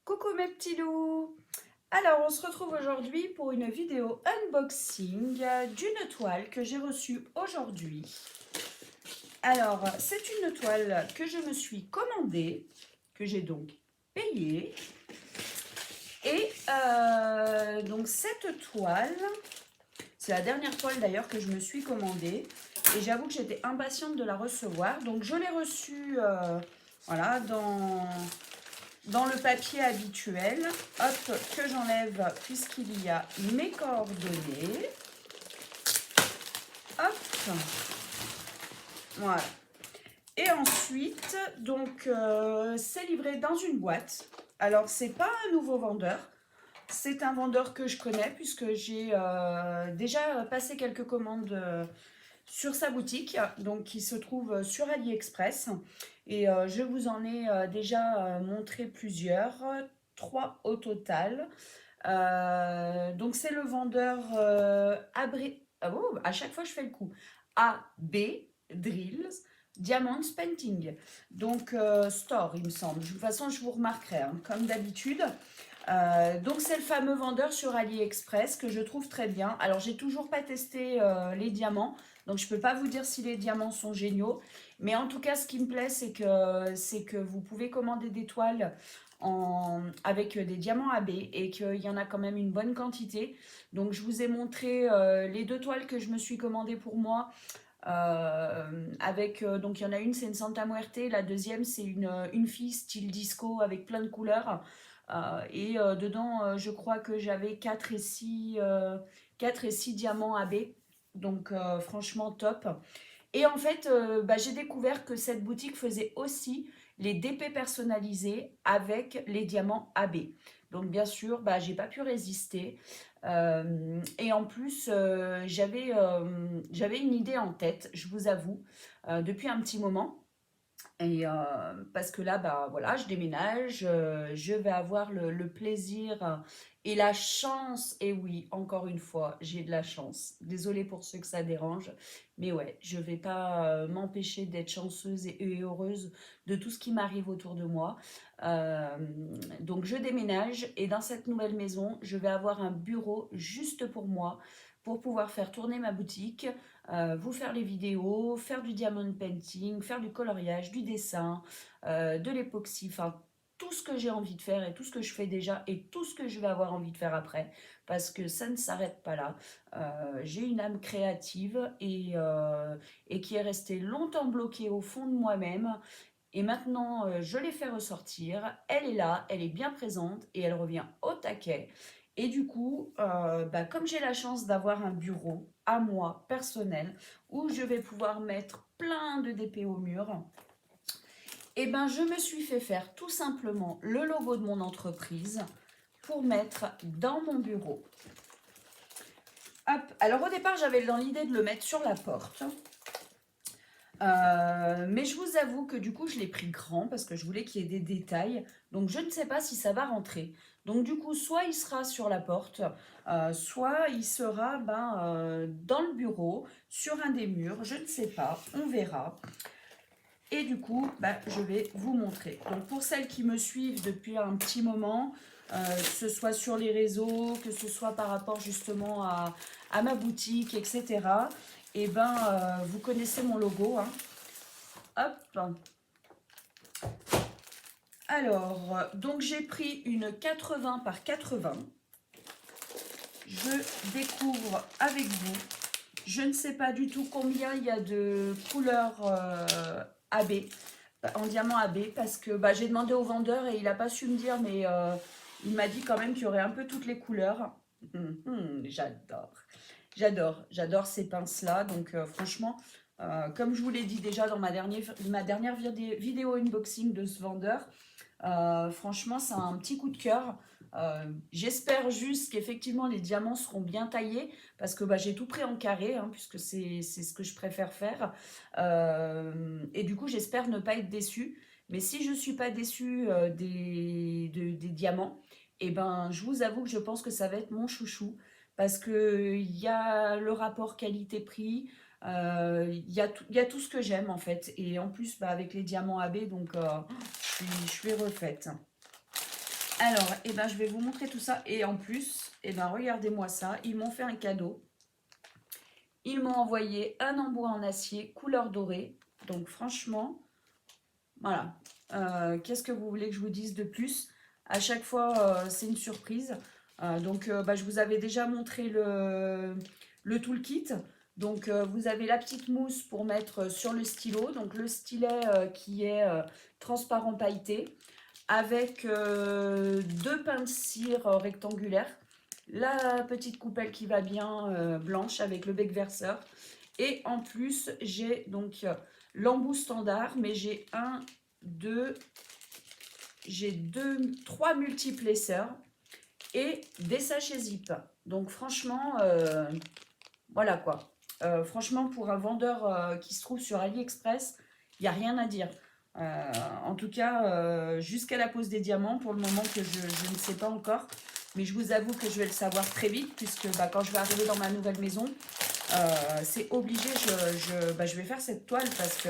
Coucou mes petits loups! Alors, on se retrouve aujourd'hui pour une vidéo unboxing d'une toile que j'ai reçue aujourd'hui. Alors, c'est une toile que je me suis commandée, que j'ai donc payée. Et donc cette toile, c'est la dernière toile d'ailleurs que je me suis commandée. Et j'avoue que j'étais impatiente de la recevoir. Donc je l'ai reçue voilà, dans le papier habituel. Hop, que j'enlève puisqu'il y a mes coordonnées. Hop, voilà. Et ensuite, donc, c'est livré dans une boîte. Alors, c'est pas un nouveau vendeur. C'est un vendeur que je connais puisque j'ai déjà passé quelques commandes sur sa boutique, donc qui se trouve sur AliExpress. Et je vous en ai déjà montré plusieurs, trois au total. Donc c'est le vendeur à chaque fois je fais le coup. AB Drills Diamonds Painting. Donc Store, il me semble. De toute façon, je vous remarquerai, hein, comme d'habitude. Donc c'est le fameux vendeur sur AliExpress que je trouve très bien. Alors j'ai toujours pas testé les diamants, donc je peux pas vous dire si les diamants sont géniaux. Mais en tout cas, ce qui me plaît, c'est que vous pouvez commander des toiles avec des diamants AB et qu'il y en a quand même une bonne quantité. Donc je vous ai montré les deux toiles que je me suis commandées pour moi. Donc il y en a une, c'est une Santa Muerte, la deuxième, c'est une fille style disco avec plein de couleurs. Dedans, je crois que j'avais 4 et 6 diamants AB. Donc franchement top. Et en fait, j'ai découvert que cette boutique faisait aussi les DP personnalisés avec les diamants AB. Donc bien sûr, j'ai pas pu résister. Et en plus, j'avais une idée en tête, je vous avoue, depuis un petit moment. Et parce que là, voilà, je déménage, je vais avoir le plaisir et la chance. Et oui, encore une fois, j'ai de la chance. Désolée pour ceux que ça dérange, mais ouais, je vais pas m'empêcher d'être chanceuse et heureuse de tout ce qui m'arrive autour de moi. Euh, donc je déménage et dans cette nouvelle maison, je vais avoir un bureau juste pour moi, pour pouvoir faire tourner ma boutique, vous faire les vidéos, faire du diamond painting, faire du coloriage, du dessin, de l'époxy, enfin tout ce que j'ai envie de faire et tout ce que je fais déjà et tout ce que je vais avoir envie de faire après, parce que ça ne s'arrête pas là. J'ai une âme créative et qui est restée longtemps bloquée au fond de moi-même. Et maintenant, je l'ai fait ressortir. Elle est là, elle est bien présente et elle revient au taquet. Et du coup, comme j'ai la chance d'avoir un bureau à moi, personnel, où je vais pouvoir mettre plein de DP au mur, et ben je me suis fait faire tout simplement le logo de mon entreprise pour mettre dans mon bureau. Hop. Alors au départ, j'avais dans l'idée de le mettre sur la porte. Mais je vous avoue que du coup, je l'ai pris grand parce que je voulais qu'il y ait des détails. Donc, je ne sais pas si ça va rentrer. Donc, du coup, soit il sera sur la porte, soit il sera dans le bureau, sur un des murs. Je ne sais pas, on verra. Et du coup, je vais vous montrer. Donc, pour celles qui me suivent depuis un petit moment, que ce soit sur les réseaux, que ce soit par rapport justement à ma boutique, etc., vous connaissez mon logo, hein. Hop. Alors, donc j'ai pris une 80 par 80. Je découvre avec vous. Je ne sais pas du tout combien il y a de couleurs AB, en diamant AB, parce que j'ai demandé au vendeur et il n'a pas su me dire, mais il m'a dit quand même qu'il y aurait un peu toutes les couleurs. J'adore. J'adore ces pinces-là. Donc franchement, comme je vous l'ai dit déjà dans ma dernière vidéo unboxing de ce vendeur, franchement, c'est un petit coup de cœur. J'espère juste qu'effectivement les diamants seront bien taillés parce que j'ai tout pris en carré, hein, puisque c'est ce que je préfère faire. Et du coup, j'espère ne pas être déçue. Mais si je ne suis pas déçue des diamants, je vous avoue que je pense que ça va être mon chouchou parce qu'il y a le rapport qualité-prix. Il y a tout ce que j'aime en fait. Et en plus, avec les diamants AB, donc je suis refaite. Alors, ben, je vais vous montrer tout ça. Et en plus, ben, regardez-moi ça. Ils m'ont fait un cadeau. Ils m'ont envoyé un embout en acier couleur dorée. Donc franchement, voilà. Qu'est-ce que vous voulez que je vous dise de plus? À chaque fois, c'est une surprise. Bah, je vous avais déjà montré le toolkit. Donc, vous avez la petite mousse pour mettre sur le stylo. Donc, le stylet qui est transparent pailleté avec deux pinces de cire rectangulaires. La petite coupelle qui va bien blanche avec le bec verseur. Et en plus, j'ai donc l'embout standard, mais trois multiples épaisseurs et des sachets zip. Donc franchement, voilà quoi. Franchement, pour un vendeur qui se trouve sur AliExpress, il n'y a rien à dire. En tout cas, jusqu'à la pose des diamants, pour le moment que je ne sais pas encore. Mais je vous avoue que je vais le savoir très vite, puisque bah, quand je vais arriver dans ma nouvelle maison, c'est obligé, je vais faire cette toile parce que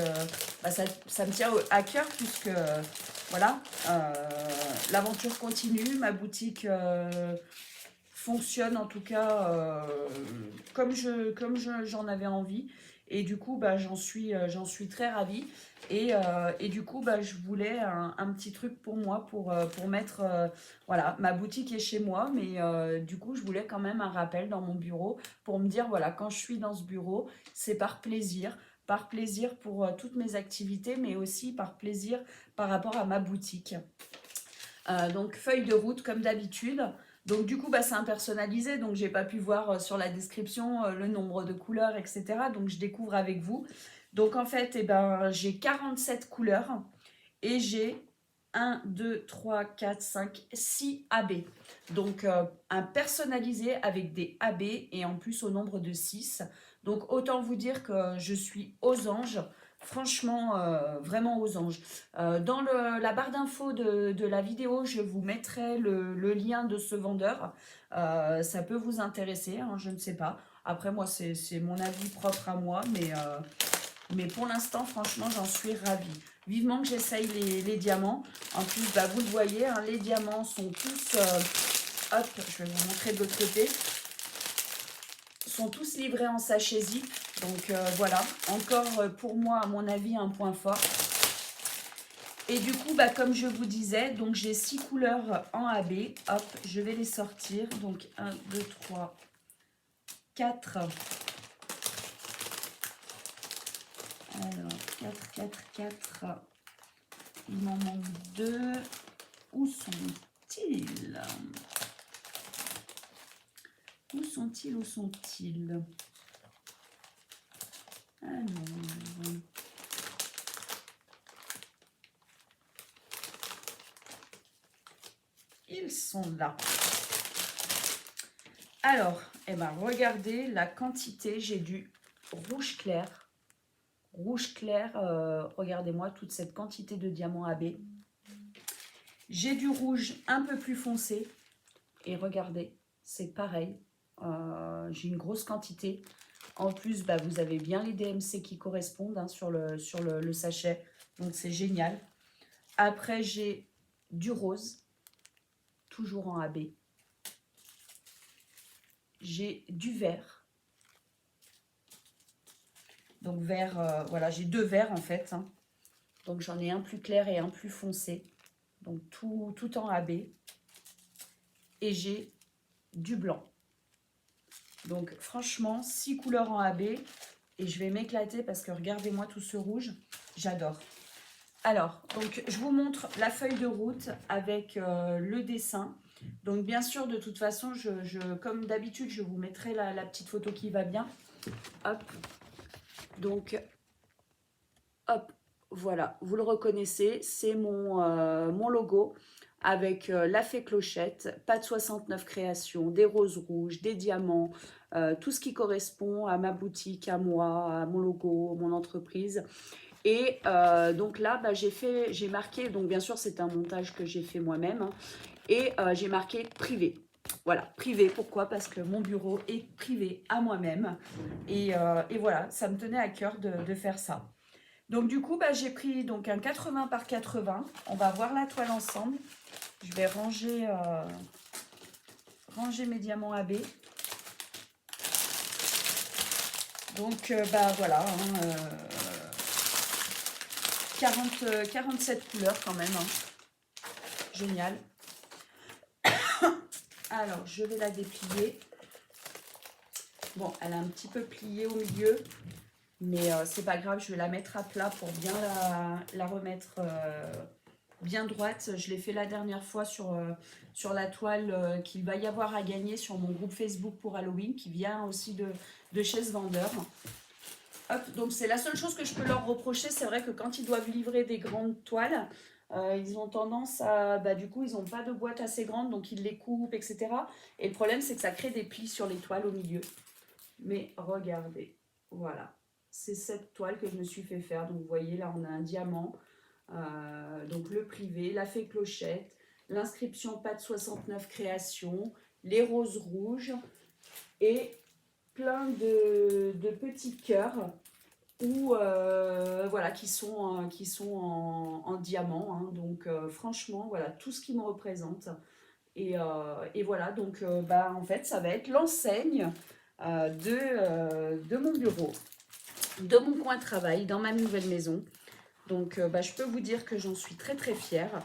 bah, ça me tient à cœur, puisque voilà, l'aventure continue, ma boutique fonctionne en tout cas j'en avais envie. Et du coup, bah, j'en suis très ravie. Et du coup, bah, je voulais un petit truc pour moi, pour mettre... voilà, ma boutique est chez moi, mais du coup, je voulais quand même un rappel dans mon bureau pour me dire, voilà, quand je suis dans ce bureau, c'est par plaisir. Par plaisir pour toutes mes activités, mais aussi par plaisir par rapport à ma boutique. Donc, feuille de route comme d'habitude. Donc du coup, bah, c'est impersonnalisé, donc j'ai pas pu voir sur la description le nombre de couleurs, etc. Donc je découvre avec vous. Donc en fait, ben, j'ai 47 couleurs et j'ai 1, 2, 3, 4, 5, 6 AB. Donc un personnalisé avec des AB et en plus au nombre de 6. Donc autant vous dire que je suis aux anges. Franchement, vraiment aux anges. Dans la barre d'infos de la vidéo, je vous mettrai le lien de ce vendeur. Ça peut vous intéresser, hein, je ne sais pas. Après, moi, c'est mon avis propre à moi, mais pour l'instant, franchement, j'en suis ravie. Vivement que j'essaye les diamants. En plus, bah, vous le voyez, hein, les diamants sont tous... hop, je vais vous montrer de l'autre côté. Sont tous livrés en sachet zip. Donc voilà, encore pour moi, à mon avis, un point fort. Et du coup, bah, comme je vous disais, donc j'ai 6 couleurs en AB. Hop, je vais les sortir. Donc 1, 2, 3, 4. Alors, 4. Il m'en manque 2. Où sont-ils? Où sont-ils? Alors... Ils sont là. Alors, eh ben, regardez la quantité. J'ai du rouge clair. Rouge clair, regardez-moi toute cette quantité de diamants AB. J'ai du rouge un peu plus foncé. Et regardez, c'est pareil. J'ai une grosse quantité. En plus, bah, vous avez bien les DMC qui correspondent hein, sur le sachet. Donc, c'est génial. Après, j'ai du rose. Toujours en AB. J'ai du vert. Donc vert, voilà, j'ai 2 verts en fait. Hein. Donc j'en ai un plus clair et un plus foncé. Donc tout en AB. Et j'ai du blanc. Donc franchement, 6 couleurs en AB. Et je vais m'éclater parce que regardez-moi tout ce rouge. J'adore. Alors, donc je vous montre la feuille de route avec le dessin. Donc bien sûr, de toute façon, comme d'habitude, je vous mettrai la petite photo qui va bien. Hop. Donc, hop, voilà, vous le reconnaissez, c'est mon logo avec la fée clochette, Pâte 69 créations, des roses rouges, des diamants, tout ce qui correspond à ma boutique, à moi, à mon logo, mon entreprise. Et donc là, bah, j'ai marqué, donc bien sûr c'est un montage que j'ai fait moi-même, hein, et j'ai marqué privé. Voilà, privé, pourquoi? Parce que mon bureau est privé à moi-même. Et voilà, ça me tenait à cœur de faire ça. Donc du coup, bah, j'ai pris donc un 80 par 80. On va voir la toile ensemble. Je vais ranger mes diamants AB. Donc bah voilà, hein, 47 couleurs quand même. Hein. Génial. Alors, je vais la déplier. Bon, elle a un petit peu plié au milieu, mais c'est pas grave, je vais la mettre à plat pour bien la remettre bien droite. Je l'ai fait la dernière fois sur la toile qu'il va y avoir à gagner sur mon groupe Facebook pour Halloween, qui vient aussi de chez ce vendeur. Hop, donc c'est la seule chose que je peux leur reprocher, c'est vrai que quand ils doivent livrer des grandes toiles, ils ont tendance à, bah, du coup ils n'ont pas de boîte assez grande, donc ils les coupent, etc. Et le problème c'est que ça crée des plis sur les toiles au milieu. Mais regardez, voilà, c'est cette toile que je me suis fait faire. Donc vous voyez là on a un diamant, donc le privé, la fée clochette, l'inscription Pat 69 création, les roses rouges et plein de petits cœurs ou voilà qui sont en diamant. Hein. Donc franchement voilà tout ce qui me représente. Et voilà donc bah, en fait ça va être l'enseigne de mon bureau, de mon coin de travail, dans ma nouvelle maison. Donc bah, je peux vous dire que j'en suis très très fière.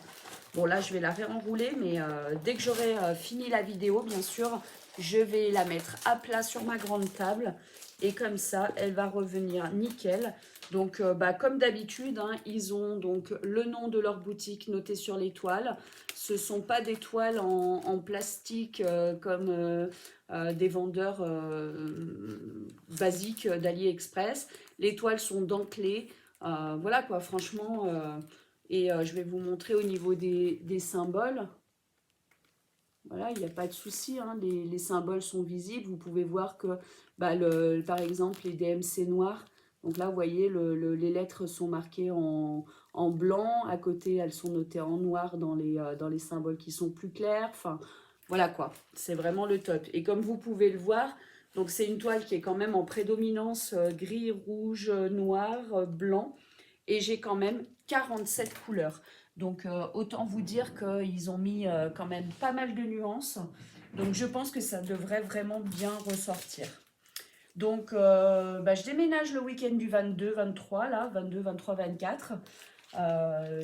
Bon là je vais la réenrouler, mais dès que j'aurai fini la vidéo, bien sûr, je vais la mettre à plat sur ma grande table. Et comme ça, elle va revenir nickel. Donc bah, comme d'habitude, hein, ils ont donc le nom de leur boutique noté sur les toiles. Ce ne sont pas des toiles en plastique comme des vendeurs basiques d'AliExpress. Les toiles sont dentelées. Voilà quoi, franchement. Et je vais vous montrer au niveau des symboles. Voilà, il n'y a pas de souci, hein, les symboles sont visibles. Vous pouvez voir que, bah, par exemple, les DMC noirs. Donc là, vous voyez, les lettres sont marquées en blanc. À côté, elles sont notées en noir dans les symboles qui sont plus clairs. Enfin, voilà quoi, c'est vraiment le top. Et comme vous pouvez le voir, donc c'est une toile qui est quand même en prédominance gris, rouge, noir, blanc. Et j'ai quand même 47 couleurs. Donc autant vous dire qu'ils ont mis quand même pas mal de nuances. Donc je pense que ça devrait vraiment bien ressortir. Donc bah, je déménage le week-end du 22, 23, là, 22, 23, 24.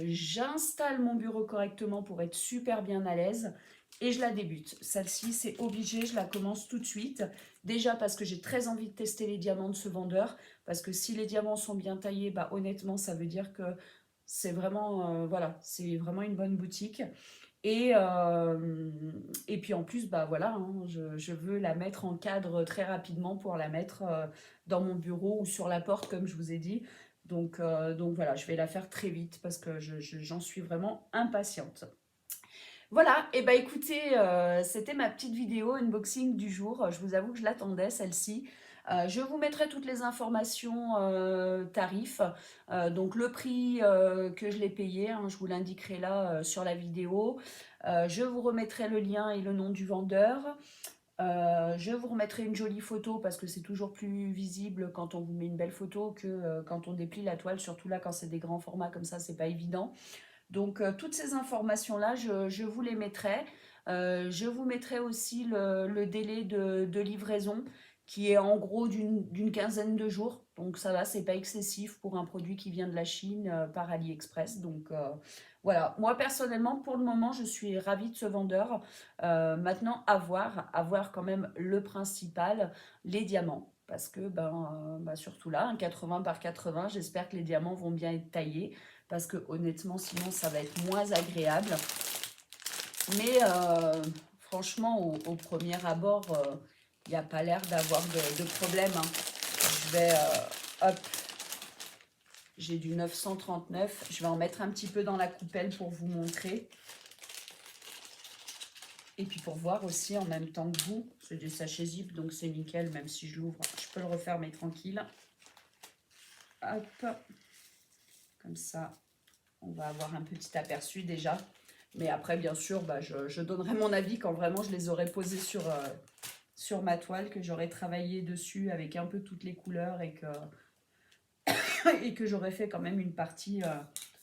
J'installe mon bureau correctement pour être super bien à l'aise. Et je la débute. Celle-ci, c'est obligé, je la commence tout de suite. Déjà parce que j'ai très envie de tester les diamants de ce vendeur. Parce que si les diamants sont bien taillés, bah, honnêtement, ça veut dire que c'est vraiment, voilà, c'est vraiment une bonne boutique. Et, euh, et puis en plus, bah voilà, hein, je veux la mettre en cadre très rapidement pour la mettre dans mon bureau ou sur la porte, comme je vous ai dit. Donc voilà, je vais la faire très vite parce que j'en suis vraiment impatiente. Voilà, et bah écoutez, c'était ma petite vidéo unboxing du jour. Je vous avoue que je l'attendais celle-ci. Je vous mettrai toutes les informations tarifs, donc le prix que je l'ai payé, hein, je vous l'indiquerai là sur la vidéo. Je vous remettrai le lien et le nom du vendeur. Je vous remettrai une jolie photo parce que c'est toujours plus visible quand on vous met une belle photo que quand on déplie la toile, surtout là quand c'est des grands formats comme ça, c'est pas évident. Donc, toutes ces informations-là, je vous les mettrai. Je vous mettrai aussi le délai de livraison qui est en gros d'une quinzaine de jours. Donc, ça va, c'est pas excessif pour un produit qui vient de la Chine par AliExpress. Donc, voilà. Moi, personnellement, pour le moment, je suis ravie de ce vendeur. Maintenant, à voir quand même le principal, les diamants. Parce que, bah, surtout là, un 80 par 80, j'espère que les diamants vont bien être taillés parce que honnêtement sinon ça va être moins agréable, mais franchement au premier abord il n'y a pas l'air d'avoir de problème, hein. Je vais hop, j'ai du 939, je vais en mettre un petit peu dans la coupelle pour vous montrer et puis pour voir aussi en même temps que vous. C'est des sachets zip donc c'est nickel, même si je l'ouvre je peux le refermer tranquille. Hop, comme ça on va avoir un petit aperçu déjà. Mais après, bien sûr, bah, je donnerai mon avis quand vraiment je les aurai posés sur ma toile, que j'aurai travaillé dessus avec un peu toutes les couleurs et que et que j'aurais fait quand même une partie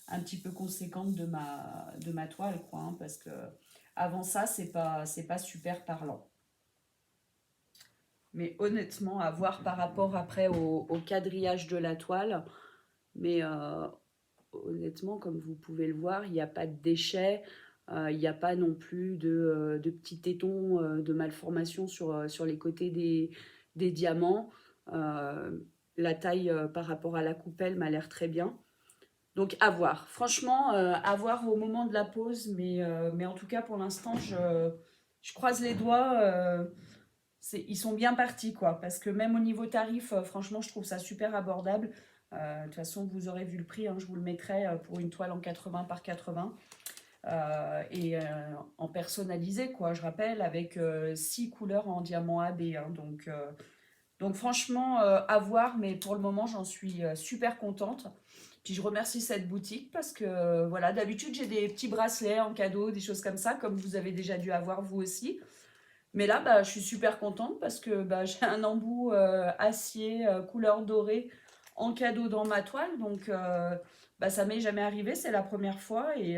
un petit peu conséquente de ma toile, quoi, hein, parce que avant ça, c'est pas super parlant. Mais honnêtement, à voir par rapport après au quadrillage de la toile, mais honnêtement, comme vous pouvez le voir, il n'y a pas de déchets, il n'y a pas non plus de petits tétons de malformation sur les côtés des diamants. Euh, la taille par rapport à la coupelle m'a l'air très bien. Donc à voir. Franchement, à voir au moment de la pause, mais en tout cas pour l'instant, je croise les doigts. Ils sont bien partis, quoi. Parce que même au niveau tarif, franchement, je trouve ça super abordable. De toute façon, vous aurez vu le prix, hein, je vous le mettrai pour une toile en 80 par 80. Et en personnalisé, quoi. Je rappelle, avec 6 couleurs en diamant AB, hein. Donc franchement, à voir, mais pour le moment, j'en suis super contente. Puis je remercie cette boutique parce que voilà, d'habitude j'ai des petits bracelets en cadeau, des choses comme ça, comme vous avez déjà dû avoir vous aussi. Mais là, bah, je suis super contente parce que bah, j'ai un embout acier couleur dorée en cadeau dans ma toile. Donc bah, ça m'est jamais arrivé, c'est la première fois et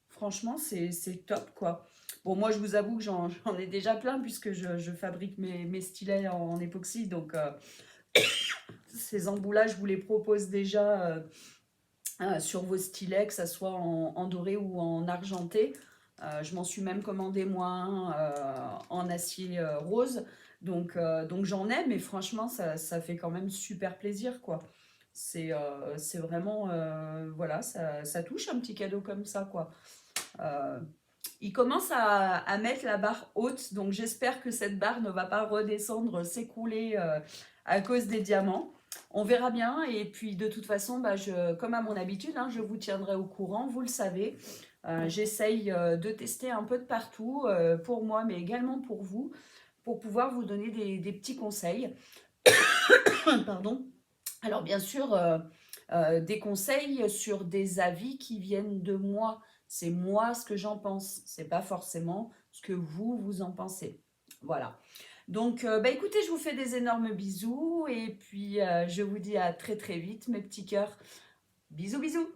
franchement, c'est top quoi. Bon, moi, je vous avoue que j'en ai déjà plein puisque je fabrique mes stylets en époxy. Donc ces embouts-là, je vous les propose déjà sur vos stylets, que ça soit en doré ou en argenté. Je m'en suis même commandé moi un en acier rose. Donc j'en ai, mais franchement, ça fait quand même super plaisir, quoi. C'est vraiment, voilà, ça touche un petit cadeau comme ça, quoi. Euh, il commence à mettre la barre haute, donc j'espère que cette barre ne va pas redescendre, s'écrouler à cause des diamants. On verra bien, et puis de toute façon, bah, comme à mon habitude, hein, je vous tiendrai au courant, vous le savez. J'essaye de tester un peu de partout, pour moi, mais également pour vous, pour pouvoir vous donner des petits conseils. Pardon. Alors bien sûr, des conseils sur des avis qui viennent de moi. C'est moi ce que j'en pense. C'est pas forcément ce que vous en pensez. Voilà. Donc, bah écoutez, je vous fais des énormes bisous et puis je vous dis à très très vite, mes petits cœurs. Bisous, bisous.